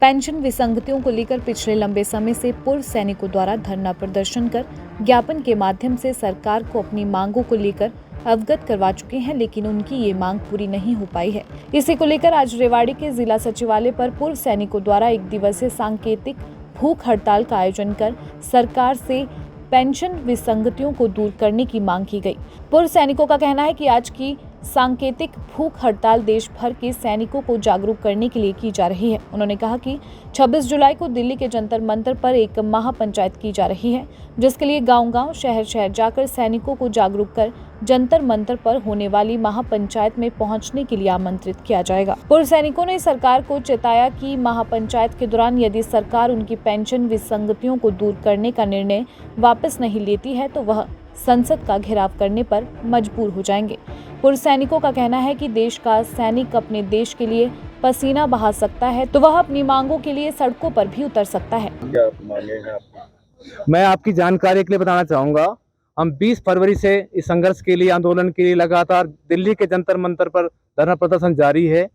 Pension विसंगतियों को लेकर पिछले लंबे समय से पूर्व सैनिकों द्वारा धरना प्रदर्शन कर ज्ञापन के माध्यम से सरकार को अपनी मांगों को लेकर अवगत करवा चुके हैं, लेकिन उनकी ये मांग पूरी नहीं हो पाई है। इसी को लेकर आज रेवाड़ी के जिला सचिवालय पर पूर्व सैनिकों द्वारा एक दिवसीय सांकेतिक भूख हड़ताल का आयोजन कर सरकार से पेंशन विसंगतियों को दूर करने की मांग की गई। पूर्व सैनिकों का कहना है कि आज की सांकेतिक भूख हड़ताल देश भर के सैनिकों को जागरूक करने के लिए की जा रही है। उन्होंने कहा कि 26 जुलाई को दिल्ली के जंतर मंतर पर एक महापंचायत की जा रही है, जिसके लिए गांव-गांव, शहर-शहर जाकर सैनिकों को जागरूक कर जंतर मंतर पर होने वाली महापंचायत में पहुंचने के लिए आमंत्रित किया जाएगा। पूर्व सैनिकों ने सरकार को चेताया कि महापंचायत के दौरान यदि सरकार उनकी पेंशन विसंगतियों को दूर करने का निर्णय वापस नहीं लेती है तो वह संसद का घेराव करने पर मजबूर हो जाएंगे। पूर्व सैनिकों का कहना है कि देश का सैनिक अपने देश के लिए पसीना बहा सकता है तो वह अपनी मांगों के लिए सड़कों पर भी उतर सकता है। क्या मांगे हैं आपकी? मैं आपकी जानकारी के लिए बताना चाहूँगा, हम 20 फरवरी से इस संघर्ष के लिए, आंदोलन के लिए लगातार दिल्ली के जंतर मंतर पर धरना प्रदर्शन जारी है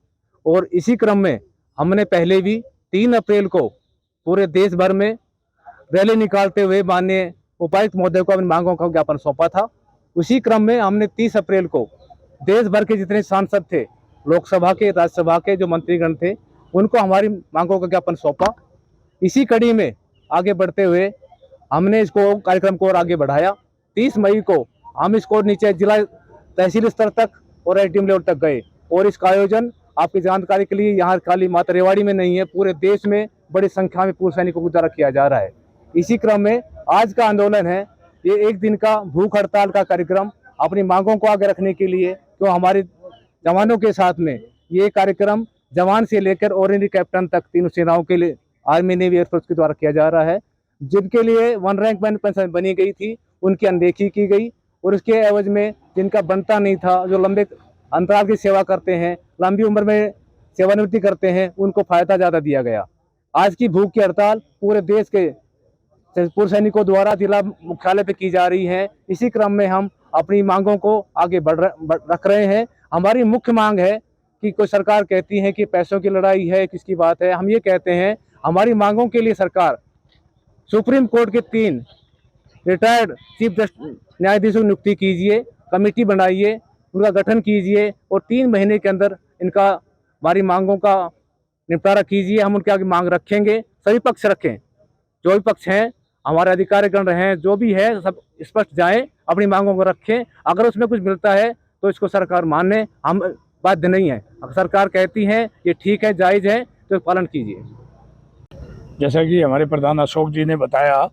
और इसी क्रम में हमने पहले भी 3 अप्रैल को पूरे देश भर में रैली निकालते हुए माननीय उपायुक्त महोदय को अपनी मांगों का ज्ञापन सौंपा था। उसी क्रम में हमने 30 अप्रैल को देश भर के जितने सांसद थे, लोकसभा के, राज्यसभा के जो मंत्रीगण थे, उनको हमारी मांगों का ज्ञापन सौंपा। इसी कड़ी में आगे बढ़ते हुए हमने इसको कार्यक्रम को और आगे बढ़ाया। 30 मई को हम इसको नीचे जिला तहसील स्तर तक और एसडीएम लेवल तक गए और इसका आयोजन आपकी जानकारी के लिए यहाँ खाली मात्र रेवाड़ी में नहीं है, पूरे देश में बड़ी संख्या में पूर्व सैनिकों के द्वारा किया जा रहा है। इसी क्रम में आज का आंदोलन है, ये एक दिन का भूख हड़ताल का कार्यक्रम अपनी मांगों को आगे रखने के लिए, तो हमारे जवानों के साथ में ये कार्यक्रम जवान से लेकर ऑर्डिनरी कैप्टन तक तीनों सेनाओं के लिए आर्मी, नेवी, एयरफोर्स के द्वारा किया जा रहा है। जिनके लिए 1 रैंक पेंशन बनी गई थी उनकी अनदेखी की गई और उसके एवज में जिनका बनता नहीं था, जो लंबे अंतराल की सेवा करते हैं, लंबी उम्र में सेवानिवृत्ति करते हैं, उनको फायदा ज़्यादा दिया गया। आज की भूख की हड़ताल पूरे देश के पूर्व सैनिकों द्वारा जिला मुख्यालय पे की जा रही है। इसी क्रम में हम अपनी मांगों को आगे रख रहे हैं। हमारी मुख्य मांग है कि कोई सरकार कहती है कि पैसों की लड़ाई है, किसकी बात है, हम ये कहते हैं हमारी मांगों के लिए सरकार सुप्रीम कोर्ट के 3 रिटायर्ड चीफ जस्टिस न्यायाधीशों की नियुक्ति कीजिए, कमेटी बनाइए, उनका गठन कीजिए और 3 महीने के अंदर इनका हमारी मांगों का निपटारा कीजिए। हम उनके आगे मांग रखेंगे, सभी पक्ष रखें, जो भी पक्ष हैं, हमारे अधिकारीगण रहें, जो भी है सब स्पष्ट जाएं, अपनी मांगों को रखें। अगर उसमें कुछ मिलता है तो इसको सरकार माने, हम बाध्य नहीं है। अगर सरकार कहती है ये ठीक है, जायज़ है, तो पालन कीजिए। जैसा कि हमारे प्रधान अशोक जी ने बताया,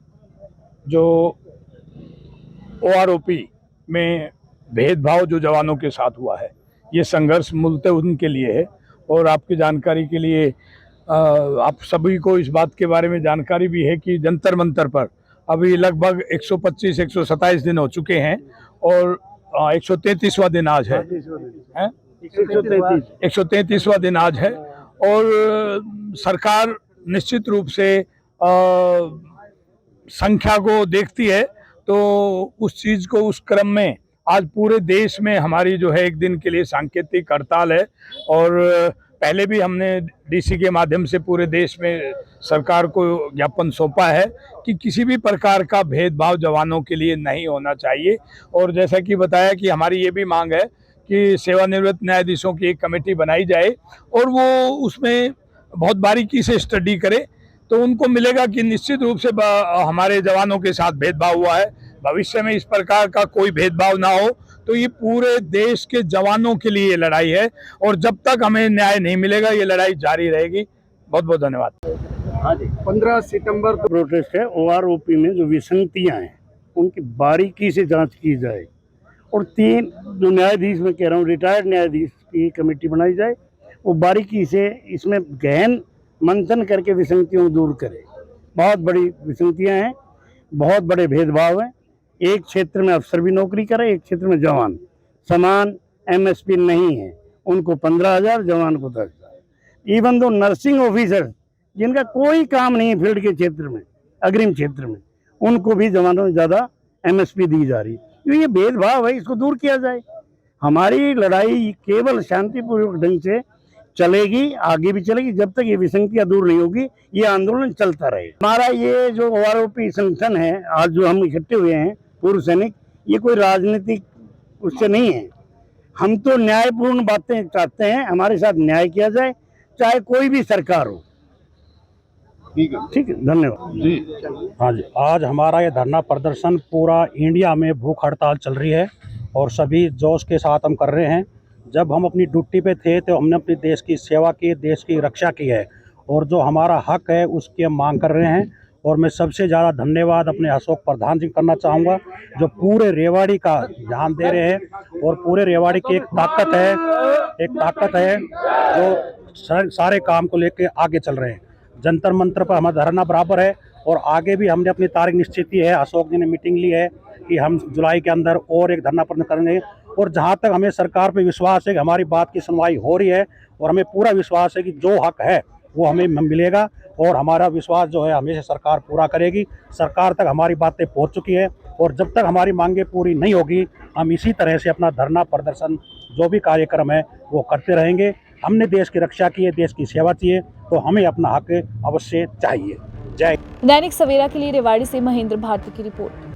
जो OROP में भेदभाव जो जवानों के साथ हुआ है, ये संघर्ष मूलतः उनके लिए है। और आपकी जानकारी के लिए आप सभी को इस बात के बारे में जानकारी भी है कि जंतर मंतर पर अभी लगभग 125-127 दिन हो चुके हैं और 133वां दिन आज है, 133वां दिन आज है। और सरकार निश्चित रूप से संख्या को देखती है, तो उस चीज़ को, उस क्रम में आज पूरे देश में हमारी जो है एक दिन के लिए सांकेतिक हड़ताल है। और पहले भी हमने DC के माध्यम से पूरे देश में सरकार को ज्ञापन सौंपा है कि किसी भी प्रकार का भेदभाव जवानों के लिए नहीं होना चाहिए। और जैसा कि बताया कि हमारी ये भी मांग है कि सेवानिवृत्त न्यायाधीशों की एक कमेटी बनाई जाए और वो उसमें बहुत बारीकी से स्टडी करे, तो उनको मिलेगा कि निश्चित रूप से हमारे जवानों के साथ भेदभाव हुआ है। भविष्य में इस प्रकार का कोई भेदभाव ना हो, तो ये पूरे देश के जवानों के लिए ये लड़ाई है और जब तक हमें न्याय नहीं मिलेगा ये लड़ाई जारी रहेगी। बहुत बहुत धन्यवाद। 15 सितंबर को प्रोटेस्ट है। OROP में जो विसंगतियां हैं उनकी बारीकी से जांच की जाए और 3 जो न्यायाधीश, मैं कह रहा हूँ रिटायर्ड न्यायाधीश की कमेटी बनाई जाए, वो बारीकी से इसमें गहन मंथन करके विसंगतियों को दूर करे। बहुत बड़ी विसंगतियां हैं, बहुत बड़े भेदभाव हैं। एक क्षेत्र में अफसर भी नौकरी करे, एक क्षेत्र में जवान। समान MSP नहीं है, उनको 15,000, जवान को 10,000। इवन दो नर्सिंग ऑफिसर जिनका कोई काम नहीं है फील्ड के क्षेत्र में, अग्रिम क्षेत्र में, उनको भी जवानों से ज़्यादा MSP दी जा रही है। तो ये भेदभाव है, इसको दूर किया जाए। हमारी लड़ाई केवल शांतिपूर्वक ढंग से चलेगी, आगे भी चलेगी। जब तक ये विसंगतियां दूर नहीं होगी ये आंदोलन चलता रहेगा। हमारा ये जो OROP संगठन है, आज जो हम इकट्ठे हुए हैं पूर्व सैनिक, ये कोई राजनीतिक उससे नहीं है। हम तो न्यायपूर्ण बातें चाहते हैं, हमारे साथ न्याय किया जाए, चाहे कोई भी सरकार हो। ठीक है, धन्यवाद जी। हाँ जी, आज हमारा ये धरना प्रदर्शन पूरा इंडिया में भूख हड़ताल चल रही है और सभी जोश के साथ हम कर रहे हैं। जब हम अपनी ड्यूटी पे थे तो हमने अपने देश की सेवा की, देश की रक्षा की है और जो हमारा हक है उसकी हम मांग कर रहे हैं। और मैं सबसे ज़्यादा धन्यवाद अपने अशोक प्रधान जी करना चाहूँगा, जो पूरे रेवाड़ी का ध्यान दे रहे हैं। और पूरे रेवाड़ी की एक ताकत है जो सारे काम को लेके आगे चल रहे हैं। जंतर मंतर पर हमारा धरना बराबर है और आगे भी हमने अपनी तारीख निश्चित की है। अशोक जी ने मीटिंग ली है कि हम जुलाई के अंदर और एक धरना प्रदर्शन करेंगे। और जहाँ तक हमें सरकार पे विश्वास है कि हमारी बात की सुनवाई हो रही है और हमें पूरा विश्वास है कि जो हक है वो हमें मिलेगा और हमारा विश्वास जो है हमेशा सरकार पूरा करेगी। सरकार तक हमारी बातें पहुँच चुकी है और जब तक हमारी मांगें पूरी नहीं होगी हम इसी तरह से अपना धरना प्रदर्शन जो भी कार्यक्रम है वो करते रहेंगे। हमने देश की रक्षा की है, देश की सेवा की है, तो हमें अपना हक अवश्य चाहिए। जय। दैनिक सवेरा के लिए रेवाड़ी से महेंद्र भारती की रिपोर्ट।